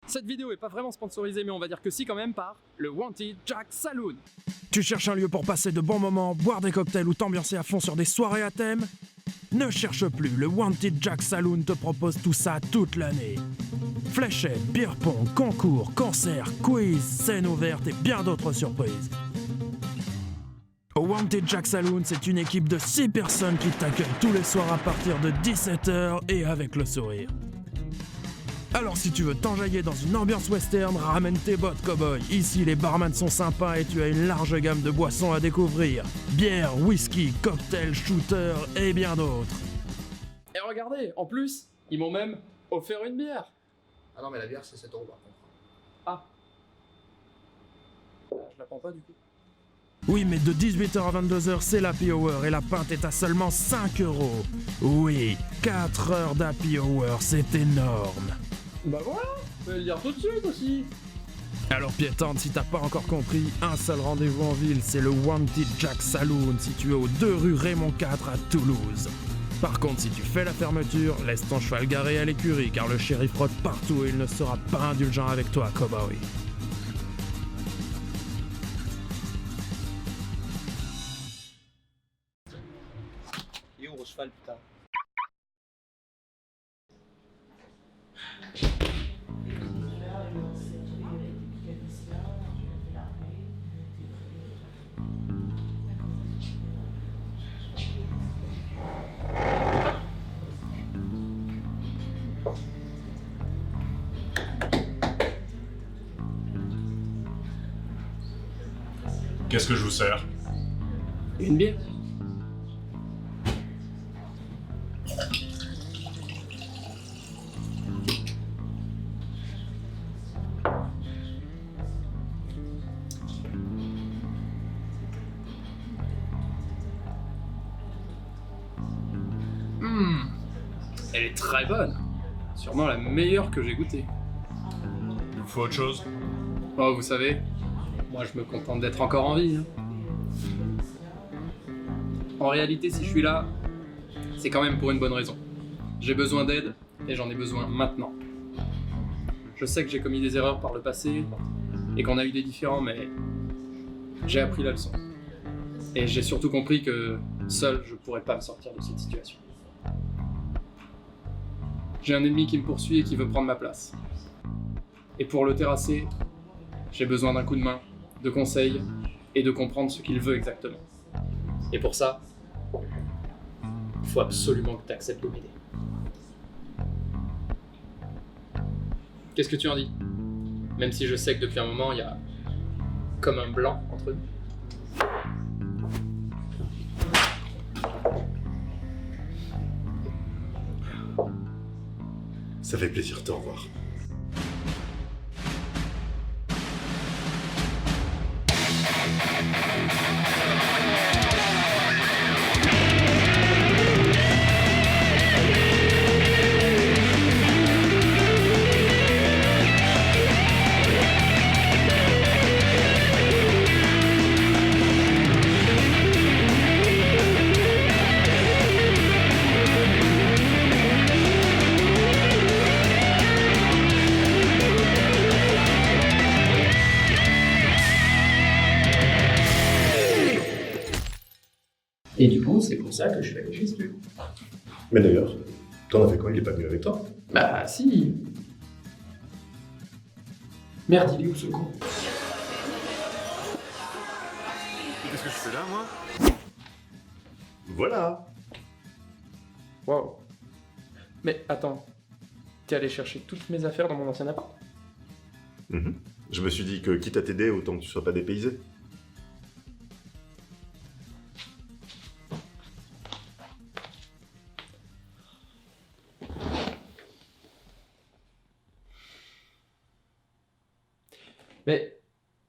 Cette vidéo est pas vraiment sponsorisée, mais on va dire que si quand même par le Wanted Jack Saloon. Tu cherches un lieu pour passer de bons moments, boire des cocktails ou t'ambiancer à fond sur des soirées à thème? Ne cherche plus, le Wanted Jack Saloon te propose tout ça toute l'année. Fléchettes, beer pong, concours, concerts, quiz, scènes ouvertes et bien d'autres surprises. Au Wanted Jack Saloon, c'est une équipe de 6 personnes qui t'accueille tous les soirs à partir de 17h et avec le sourire. Alors si tu veux t'enjailler dans une ambiance western, ramène tes bottes cow-boy. Ici les barman sont sympas et tu as une large gamme de boissons à découvrir. Bière, whisky, cocktail, shooter et bien d'autres. Et regardez, en plus, ils m'ont même offert une bière. Ah non, mais la bière, c'est 7 € par contre. Ah. Je la prends pas du coup. Oui, mais de 18h à 22h, c'est l'happy hour et la pinte est à seulement 5 €. Oui, 4 heures d'happy hour, c'est énorme. Bah voilà, je vais le dire tout de suite aussi. Alors piétante, si t'as pas encore compris, un seul rendez-vous en ville, c'est le Wanted Jack Saloon, situé aux 2 rue Raymond IV à Toulouse. Par contre, si tu fais la fermeture, laisse ton cheval garé à l'écurie, car le shérif rôde partout et il ne sera pas indulgent avec toi, cowboy. Il est où, gros cheval, putain? Qu'est-ce que je vous sers? Une bière. Elle est très bonne. Sûrement la meilleure que j'ai goûtée. Il vous faut autre chose? Oh, vous savez, moi je me contente d'être encore en vie. En réalité, si je suis là, c'est quand même pour une bonne raison. J'ai besoin d'aide et j'en ai besoin maintenant. Je sais que j'ai commis des erreurs par le passé et qu'on a eu des différends, mais j'ai appris la leçon. Et j'ai surtout compris que seul, je pourrais pas me sortir de cette situation. J'ai un ennemi qui me poursuit et qui veut prendre ma place. Et pour le terrasser, j'ai besoin d'un coup de main, de conseils et de comprendre ce qu'il veut exactement. Et pour ça, il faut absolument que tu acceptes de m'aider. Qu'est-ce que tu en dis? Même si je sais que depuis un moment, il y a comme un blanc entre nous. Ça fait plaisir de te revoir. Et du coup, c'est pour ça que je suis allé chez lui. Mais d'ailleurs, t'en as fait quoi? Il est pas venu avec toi? Bah si. Merde, il est où ce con? Qu'est-ce que je fais là, moi? Voilà. Waouh. Mais attends, t'es allé chercher toutes mes affaires dans mon ancien appart? Je me suis dit que quitte à t'aider, autant que tu sois pas dépaysé. Mais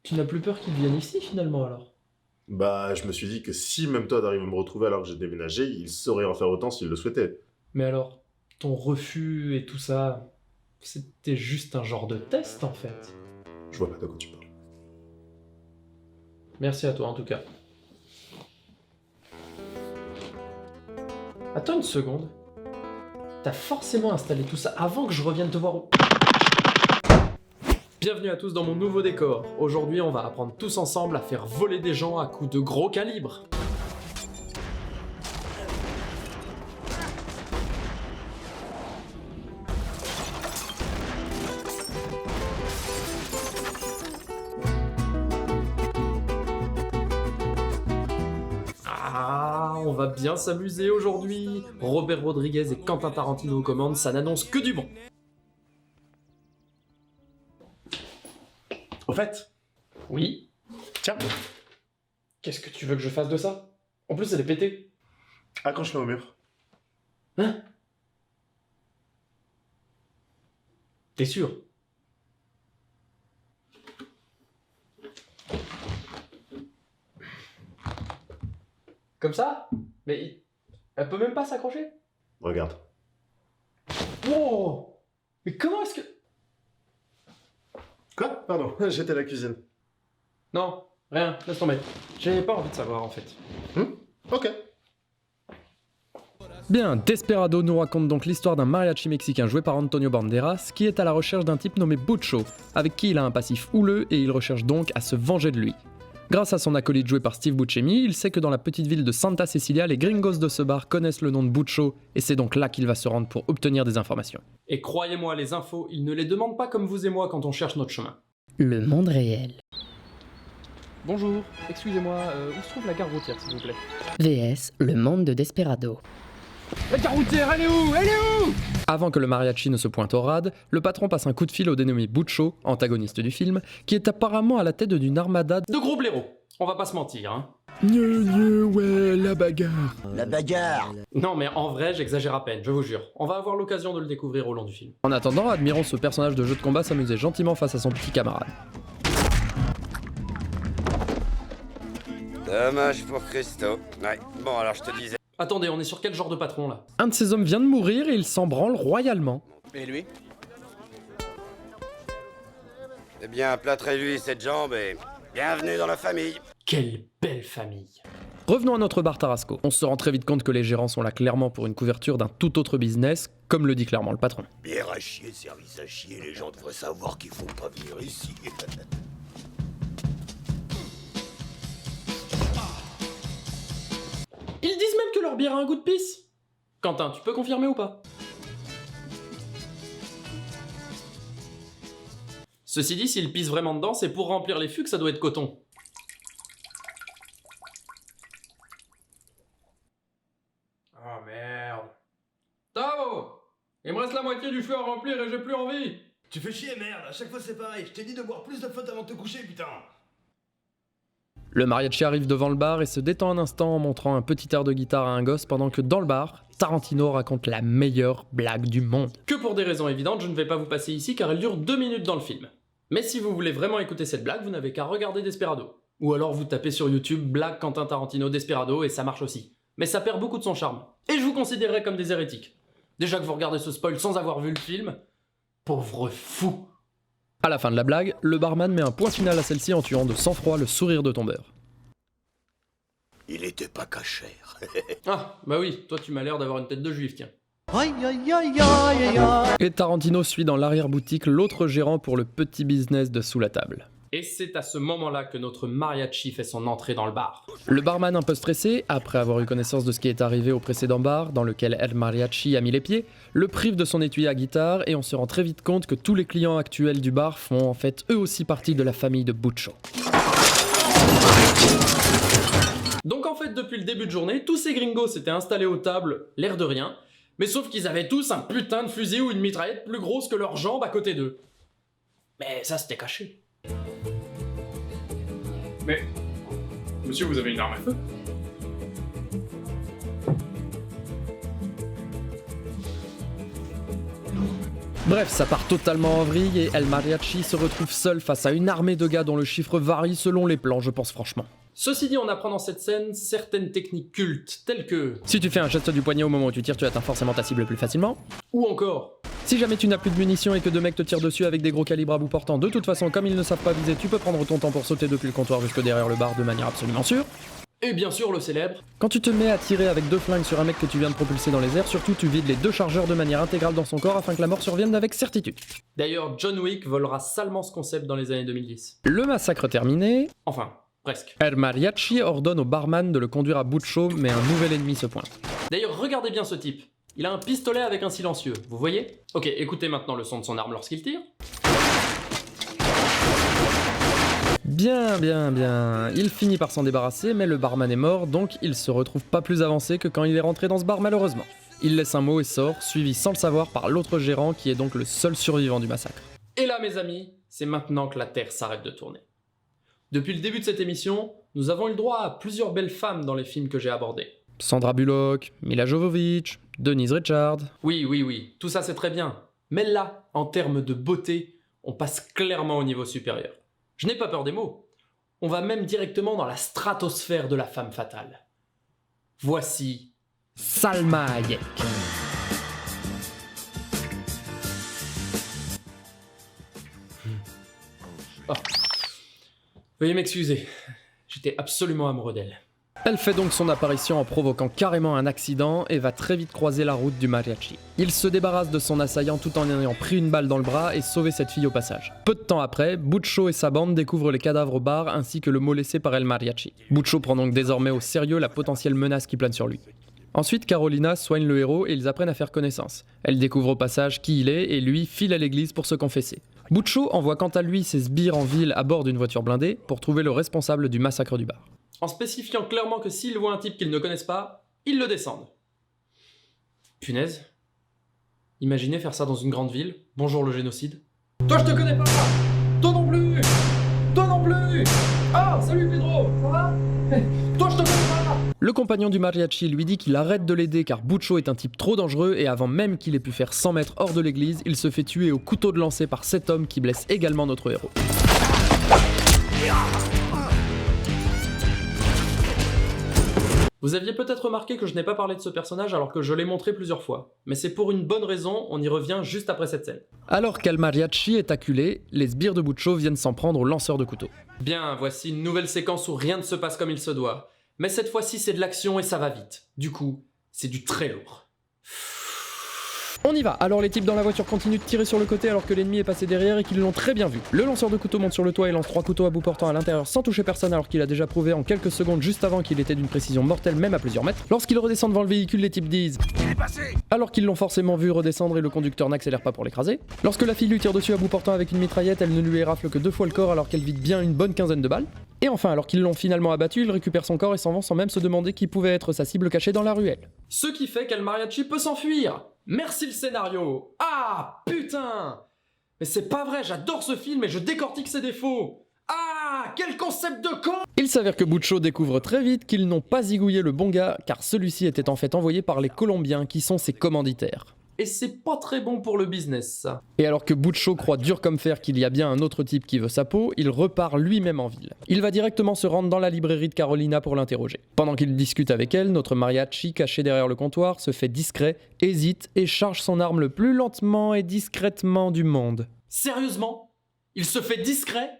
tu n'as plus peur qu'ils viennent ici finalement alors? Bah, je me suis dit que si même toi t'arrives à me retrouver alors que j'ai déménagé, il saurait en faire autant s'il le souhaitait. Mais alors, ton refus et tout ça, c'était juste un genre de test en fait. Je vois pas de quoi tu parles. Merci à toi en tout cas. Attends une seconde. T'as forcément installé tout ça avant que je revienne te voir. Bienvenue à tous dans mon nouveau décor. Aujourd'hui, on va apprendre tous ensemble à faire voler des gens à coups de gros calibre. Ah, on va bien s'amuser aujourd'hui. Robert Rodriguez et Quentin Tarantino aux commandes, ça n'annonce que du bon. Au fait, Oui. tiens, Qu'est-ce que tu veux que je fasse de ça? En plus, elle est pétée. accroche-le au mur. Hein? T'es sûr? Comme ça? Mais elle peut même pas s'accrocher? Regarde. Wow! Mais comment est-ce que... Quoi? Pardon, j'étais à la cuisine. Non, rien, laisse tomber. J'avais pas envie de savoir en fait. Ok. Bien, Desperado nous raconte donc l'histoire d'un mariachi mexicain joué par Antonio Banderas qui est à la recherche d'un type nommé Bucho, avec qui il a un passif houleux et il recherche donc à se venger de lui. Grâce à son acolyte joué par Steve Buscemi, il sait que dans la petite ville de Santa Cecilia, les gringos de ce bar connaissent le nom de Bucho et c'est donc là qu'il va se rendre pour obtenir des informations. Et croyez-moi, les infos, ils ne les demandent pas comme vous et moi quand on cherche notre chemin. Le monde réel. Bonjour, excusez-moi, où se trouve la gare routière s'il vous plaît? VS, le monde de Desperado. La gare routière, elle est où? Elle est où? Avant que le mariachi ne se pointe au rad, le patron passe un coup de fil au dénommé Bucho, antagoniste du film, qui est apparemment à la tête d'une armada de gros blaireaux. On va pas se mentir, hein. Ouais, la bagarre. La bagarre. Non mais en vrai, j'exagère à peine, je vous jure. On va avoir l'occasion de le découvrir au long du film. En attendant, admirons ce personnage de jeu de combat s'amuser gentiment face à son petit camarade. Dommage pour Christo. Ouais, bon alors je te disais. Attendez, on est sur quel genre de patron là? Un de ces hommes vient de mourir et il s'en branle royalement. Et lui? Eh bien, plâtrez-lui cette jambe et bienvenue dans la famille. Quelle belle famille. Revenons à notre bar Tarasco. On se rend très vite compte que les gérants sont là clairement pour une couverture d'un tout autre business, comme le dit clairement le patron. Bière à chier, service à chier, les gens devraient savoir qu'il faut pas venir ici. Ils disent même que leur bière a un goût de pisse. Quentin, tu peux confirmer ou pas? Ceci dit, s'ils pissent vraiment dedans, c'est pour remplir les fûts que ça doit être coton. Oh merde. Tavo! Il me reste la moitié du fût à remplir et j'ai plus envie. Tu fais chier, merde, à chaque fois c'est pareil, je t'ai dit de boire plus de flotte avant de te coucher, putain. Le mariachi arrive devant le bar et se détend un instant en montrant un petit air de guitare à un gosse pendant que dans le bar, Tarantino raconte la meilleure blague du monde. Que pour des raisons évidentes, je ne vais pas vous passer ici car elle dure 2 minutes dans le film. Mais si vous voulez vraiment écouter cette blague, vous n'avez qu'à regarder Desperado. Ou alors vous tapez sur YouTube blague Quentin Tarantino Desperado et ça marche aussi. Mais ça perd beaucoup de son charme. Et je vous considérerais comme des hérétiques. Déjà que vous regardez ce spoil sans avoir vu le film, pauvre fou. À la fin de la blague, le barman met un point final à celle-ci en tuant de sang-froid le sourire de tombeur. Il était pas cachère. Ah, bah oui, toi tu m'as l'air d'avoir une tête de juif, tiens. Aïe aïe aïe aïe aïe. Et Tarantino suit dans l'arrière-boutique l'autre gérant pour le petit business de sous la table. Et c'est à ce moment-là que notre mariachi fait son entrée dans le bar. Le barman un peu stressé, après avoir eu connaissance de ce qui est arrivé au précédent bar, dans lequel El Mariachi a mis les pieds, le prive de son étui à guitare et on se rend très vite compte que tous les clients actuels du bar font en fait eux aussi partie de la famille de Bucho. Donc en fait, depuis le début de journée, tous ces gringos s'étaient installés aux tables, l'air de rien, mais sauf qu'ils avaient tous un putain de fusil ou une mitraillette plus grosse que leurs jambes à côté d'eux. Mais ça, c'était caché. Mais... Monsieur, vous avez une arme à feu? Bref, ça part totalement en vrille et El Mariachi se retrouve seul face à une armée de gars dont le chiffre varie selon les plans, je pense franchement. Ceci dit, on apprend dans cette scène certaines techniques cultes, telles que... Si tu fais un geste du poignet au moment où tu tires, tu atteins forcément ta cible plus facilement. Ou encore... Si jamais tu n'as plus de munitions et que deux mecs te tirent dessus avec des gros calibres à bout portant, de toute façon, comme ils ne savent pas viser, tu peux prendre ton temps pour sauter depuis le comptoir jusque derrière le bar de manière absolument sûre. Et bien sûr le célèbre. Quand tu te mets à tirer avec 2 flingues sur un mec que tu viens de propulser dans les airs, surtout tu vides les 2 chargeurs de manière intégrale dans son corps afin que la mort survienne avec certitude. D'ailleurs, John Wick volera salement ce concept dans les années 2010. Le massacre terminé, Enfin, presque. El Mariachi ordonne au barman de le conduire à bout de chaud, mais un nouvel ennemi se pointe. D'ailleurs, regardez bien ce type. Il a un pistolet avec un silencieux, vous voyez? Ok, écoutez maintenant le son de son arme lorsqu'il tire. Bien, bien, bien. Il finit par s'en débarrasser, mais le barman est mort, donc il se retrouve pas plus avancé que quand il est rentré dans ce bar malheureusement. Il laisse un mot et sort, suivi sans le savoir par l'autre gérant qui est donc le seul survivant du massacre. Et là mes amis, c'est maintenant que la Terre s'arrête de tourner. Depuis le début de cette émission, nous avons eu le droit à plusieurs belles femmes dans les films que j'ai abordés. Sandra Bullock, Mila Jovovich, Denise Richards... Oui, tout ça c'est très bien. Mais là, en termes de beauté, on passe clairement au niveau supérieur. Je n'ai pas peur des mots. On va même directement dans la stratosphère de la femme fatale. Voici Salma Hayek. Oh. Veuillez m'excuser, j'étais absolument amoureux d'elle. Elle fait donc son apparition en provoquant carrément un accident et va très vite croiser la route du mariachi. Il se débarrasse de son assaillant tout en ayant pris une balle dans le bras et sauvé cette fille au passage. Peu de temps après, Bucho et sa bande découvrent les cadavres au bar ainsi que le mot laissé par El Mariachi. Bucho prend donc désormais au sérieux la potentielle menace qui plane sur lui. Ensuite, Carolina soigne le héros et ils apprennent à faire connaissance. Elle découvre au passage qui il est et lui file à l'église pour se confesser. Bucho envoie quant à lui ses sbires en ville à bord d'une voiture blindée pour trouver le responsable du massacre du bar. En spécifiant clairement que s'ils voient un type qu'ils ne connaissent pas, ils le descendent. Punaise. Imaginez faire ça dans une grande ville. Bonjour le génocide. Toi je te connais pas. Toi non plus. Toi non plus. Ah, salut Pedro, ça va? Toi je te connais pas. Le compagnon du mariachi lui dit qu'il arrête de l'aider car Bucho est un type trop dangereux et avant même qu'il ait pu faire 100 mètres hors de l'église, il se fait tuer au couteau de lancer par 7 hommes qui blessent également notre héros. Vous aviez peut-être remarqué que je n'ai pas parlé de ce personnage alors que je l'ai montré plusieurs fois. Mais c'est pour une bonne raison, on y revient juste après cette scène. Alors qu'El Mariachi est acculé, les sbires de Bucho viennent s'en prendre au lanceur de couteau. Bien, voici une nouvelle séquence où rien ne se passe comme il se doit. Mais cette fois-ci c'est de l'action et ça va vite. Du coup, c'est du très lourd. On y va. Alors les types dans la voiture continuent de tirer sur le côté alors que l'ennemi est passé derrière et qu'ils l'ont très bien vu. Le lanceur de couteau monte sur le toit et lance 3 couteaux à bout portant à l'intérieur sans toucher personne alors qu'il a déjà prouvé en quelques secondes juste avant qu'il était d'une précision mortelle même à plusieurs mètres. Lorsqu'il redescend devant le véhicule, les types disent « Il est passé !» alors qu'ils l'ont forcément vu redescendre et le conducteur n'accélère pas pour l'écraser. Lorsque la fille lui tire dessus à bout portant avec une mitraillette, elle ne lui érafle que 2 fois le corps alors qu'elle vide bien une bonne quinzaine de balles. Et enfin, alors qu'ils l'ont finalement abattu, il récupère son corps et s'en vont sans même se demander qui pouvait être sa cible cachée dans la ruelle. Ce qui fait qu'El Mariachi peut s'enfuir. Merci le scénario. Ah, putain. Mais c'est pas vrai, j'adore ce film et je décortique ses défauts. Ah, quel concept de con. Il s'avère que Bucho découvre très vite qu'ils n'ont pas zigouillé le bon gars, car celui-ci était en fait envoyé par les Colombiens qui sont ses commanditaires. Et c'est pas très bon pour le business, ça. Et alors que Bucho croit dur comme fer qu'il y a bien un autre type qui veut sa peau, il repart lui-même en ville. Il va directement se rendre dans la librairie de Carolina pour l'interroger. Pendant qu'il discute avec elle, notre mariachi, caché derrière le comptoir, se fait discret, hésite et charge son arme le plus lentement et discrètement du monde. Sérieusement? Il se fait discret?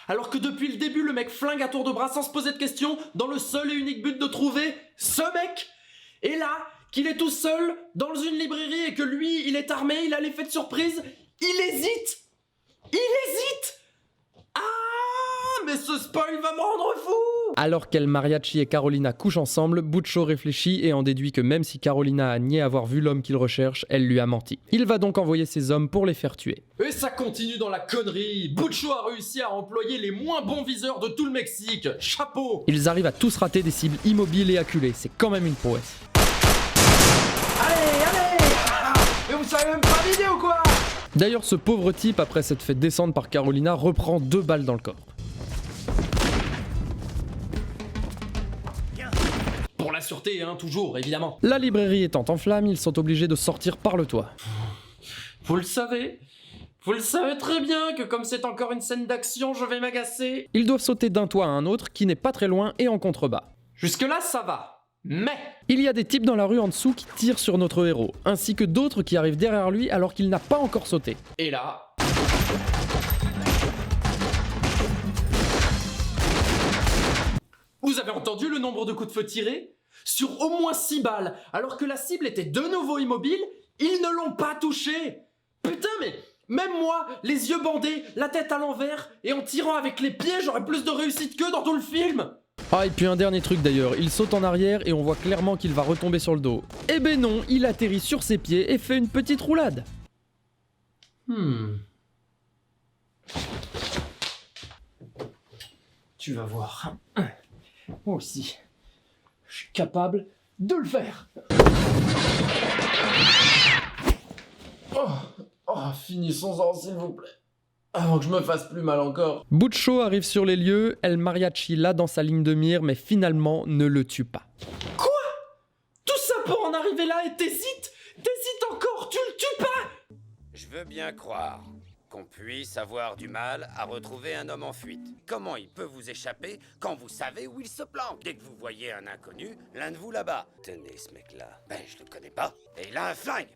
Alors que depuis le début, le mec flingue à tour de bras sans se poser de questions, dans le seul et unique but de trouver ce mec? Et là, qu'il est tout seul dans une librairie et que lui, il est armé, il a l'effet de surprise, il hésite. Il hésite. Ah, mais ce spoil va me rendre fou. Alors qu'El Mariachi et Carolina couchent ensemble, Bucho réfléchit et en déduit que même si Carolina a nié avoir vu l'homme qu'il recherche, elle lui a menti. Il va donc envoyer ses hommes pour les faire tuer. Et ça continue dans la connerie. Bucho a réussi à employer les moins bons viseurs de tout le Mexique. Chapeau. Ils arrivent à tous rater des cibles immobiles et acculées, c'est quand même une prouesse. Mais vous savez même pas vider ou quoi? D'ailleurs, ce pauvre type, après s'être fait descendre par Carolina, reprend 2 balles dans le corps. Pour la sûreté, hein, toujours, évidemment. La librairie étant en flammes, ils sont obligés de sortir par le toit. Vous le savez très bien que comme c'est encore une scène d'action, je vais m'agacer. Ils doivent sauter d'un toit à un autre, qui n'est pas très loin et en contrebas. Jusque-là, ça va. Mais il y a des types dans la rue en dessous qui tirent sur notre héros, ainsi que d'autres qui arrivent derrière lui alors qu'il n'a pas encore sauté. Et là... Vous avez entendu entendu le nombre de coups de feu tirés? Sur au moins 6 balles, alors que la cible était de nouveau immobile, ils ne l'ont pas touché. Putain, mais même moi, les yeux bandés, la tête à l'envers, et en tirant avec les pieds, j'aurais plus de réussite qu'eux dans tout le film. Ah, et puis un dernier truc d'ailleurs, il saute en arrière et on voit clairement qu'il va retomber sur le dos. Eh ben non, il atterrit sur ses pieds et fait une petite roulade. Tu vas voir. Moi aussi, je suis capable de le faire. Finissons-en s'il vous plaît. Avant que je me fasse plus mal encore. Butcho arrive sur les lieux, El Mariachi l'a dans sa ligne de mire, mais finalement ne le tue pas. Quoi? Tout ça pour en arriver là et t'hésites? T'hésites encore? Tu le tues pas? Je veux bien croire qu'on puisse avoir du mal à retrouver un homme en fuite. Comment il peut vous échapper quand vous savez où il se planque? Dès que vous voyez un inconnu, l'un de vous là-bas. Tenez, ce mec-là, je le connais pas, et il a un flingue.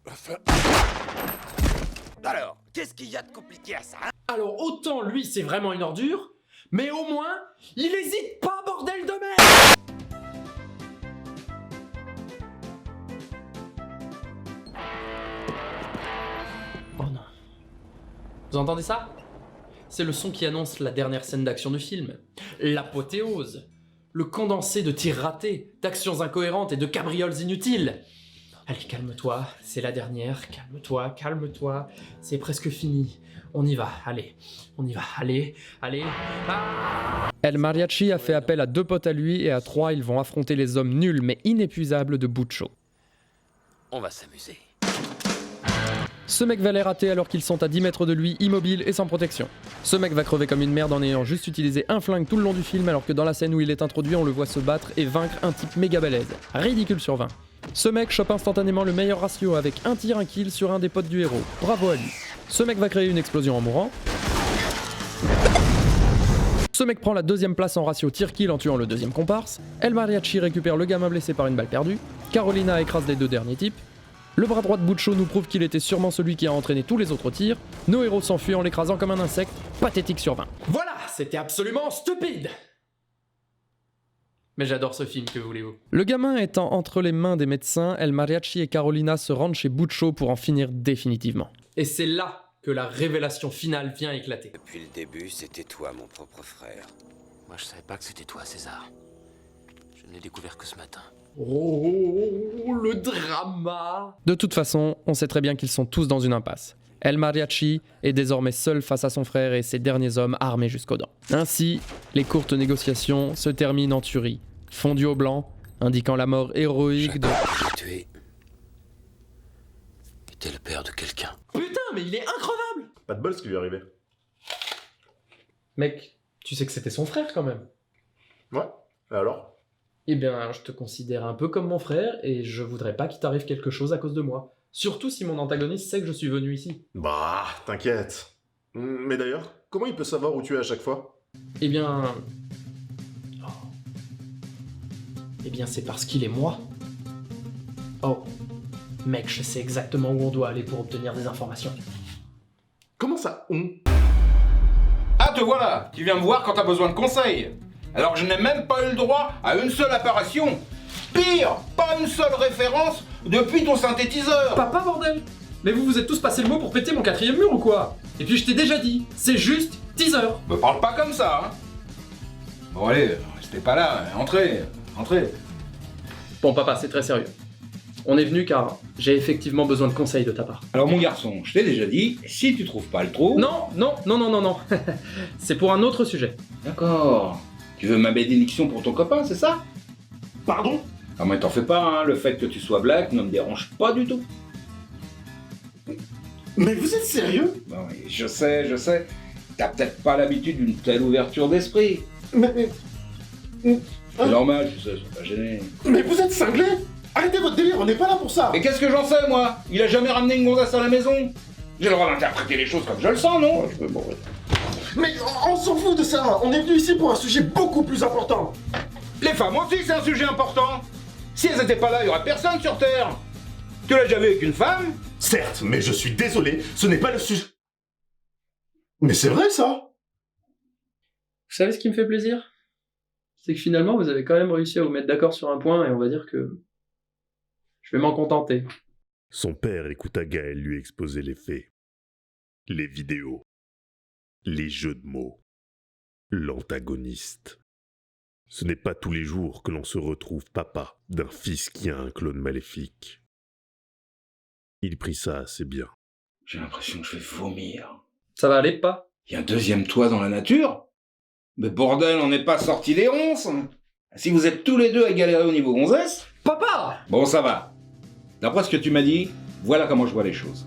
Alors, qu'est-ce qu'il y a de compliqué à ça, hein? Alors autant lui c'est vraiment une ordure, mais au moins, il hésite pas, bordel de merde! Oh non. Vous entendez ça? C'est le son qui annonce la dernière scène d'action du film. L'apothéose. Le condensé de tirs ratés, d'actions incohérentes et de cabrioles inutiles. Allez, calme-toi, c'est la dernière. Calme-toi, calme-toi. C'est presque fini. On y va, allez. On y va, allez. Ah! El Mariachi a fait appel à 2 potes à lui et à 3, ils vont affronter les hommes nuls mais inépuisables de Butcho. On va s'amuser. Ce mec va les rater alors qu'ils sont à 10 mètres de lui, immobile et sans protection. Ce mec va crever comme une merde en ayant juste utilisé un flingue tout le long du film alors que dans la scène où il est introduit, on le voit se battre et vaincre un type méga balèze. Ridicule sur 20. Ce mec chope instantanément le meilleur ratio avec un tir, un kill sur un des potes du héros. Bravo à lui. Ce mec va créer une explosion en mourant. Ce mec prend la 2e place en ratio tir-kill en tuant le 2e comparse. El Mariachi récupère le gamin blessé par une balle perdue. Carolina écrase les 2 derniers types. Le bras droit de Butcho nous prouve qu'il était sûrement celui qui a entraîné tous les autres tirs. Nos héros s'enfuient en l'écrasant comme un insecte. Pathétique sur 20. Voilà, c'était absolument stupide! Mais j'adore ce film, que voulez-vous? Le gamin étant entre les mains des médecins, El Mariachi et Carolina se rendent chez Butcho pour en finir définitivement. Et c'est là que la révélation finale vient éclater. Depuis le début, c'était toi, mon propre frère. Moi, je savais pas que c'était toi, César. Je ne l'ai découvert que ce matin. Oh, le drama! De toute façon, on sait très bien qu'ils sont tous dans une impasse. El Mariachi est désormais seul face à son frère et ses derniers hommes armés jusqu'aux dents. Ainsi, les courtes négociations se terminent en tuerie, fondues au blanc, indiquant la mort héroïque de... J'ai tué. Était le père de quelqu'un. Putain, mais il est increvable! Pas de bol ce qui lui est arrivé. Mec, tu sais que c'était son frère quand même. Ouais, et alors? Eh bien, je te considère un peu comme mon frère et je voudrais pas qu'il t'arrive quelque chose à cause de moi. Surtout si mon antagoniste sait que je suis venu ici. Bah, t'inquiète. Mais d'ailleurs, comment il peut savoir où tu es à chaque fois? Eh bien... Oh. Eh bien, c'est parce qu'il est moi. Oh. Mec, je sais exactement où on doit aller pour obtenir des informations. Comment ça, on? Ah, te voilà! Tu viens me voir quand t'as besoin de conseils. Alors que je n'ai même pas eu le droit à une seule apparition. Pire, pas une seule référence depuis ton synthétiseur. Papa, bordel! Mais vous vous êtes tous passé le mot pour péter mon 4e mur ou quoi? Et puis je t'ai déjà dit, c'est juste teaser. Me parle pas comme ça, hein. Bon allez, restez pas là, entrez. Bon papa, c'est très sérieux. On est venu car j'ai effectivement besoin de conseils de ta part. Alors mon garçon, je t'ai déjà dit, si tu trouves pas le trou... Non. C'est pour un autre sujet. D'accord. Tu veux ma bénédiction pour ton copain, c'est ça? Pardon? Ah mais t'en fais pas, hein, le fait que tu sois black ne me dérange pas du tout. Mais vous êtes sérieux? Bon, oui, je sais. T'as peut-être pas l'habitude d'une telle ouverture d'esprit. Mais... C'est normal, je sais, c'est pas gêné. Mais vous êtes cinglé? Arrêtez votre délire, on n'est pas là pour ça! Mais qu'est-ce que j'en sais, moi? Il a jamais ramené une gonzasse à la maison. J'ai le droit d'interpréter les choses comme je le sens, non? Je peux mourir. Mais on s'en fout de ça. On est venu ici pour un sujet beaucoup plus important. Les femmes aussi, c'est un sujet important. Si elles étaient pas là, il y aurait personne sur Terre. Tu l'as déjà vu avec une femme? Certes, mais je suis désolé, ce n'est pas le sujet... Mais c'est vrai, ça? Vous savez ce qui me fait plaisir? c'est que finalement, vous avez quand même réussi à vous mettre d'accord sur un point, et on va dire que je vais m'en contenter. Son père écouta Gaël lui exposer les faits. Les vidéos. Les jeux de mots. L'antagoniste. Ce n'est pas tous les jours que l'on se retrouve papa d'un fils qui a un clone maléfique. Il prit ça assez bien. J'ai l'impression que je vais vomir. Ça va aller, pas? Il y a un deuxième toit dans la nature? Mais bordel, on n'est pas sorti des ronces. Si vous êtes tous les deux à galérer au niveau gonzesse... Papa! Bon, ça va. D'après ce que tu m'as dit, voilà comment je vois les choses.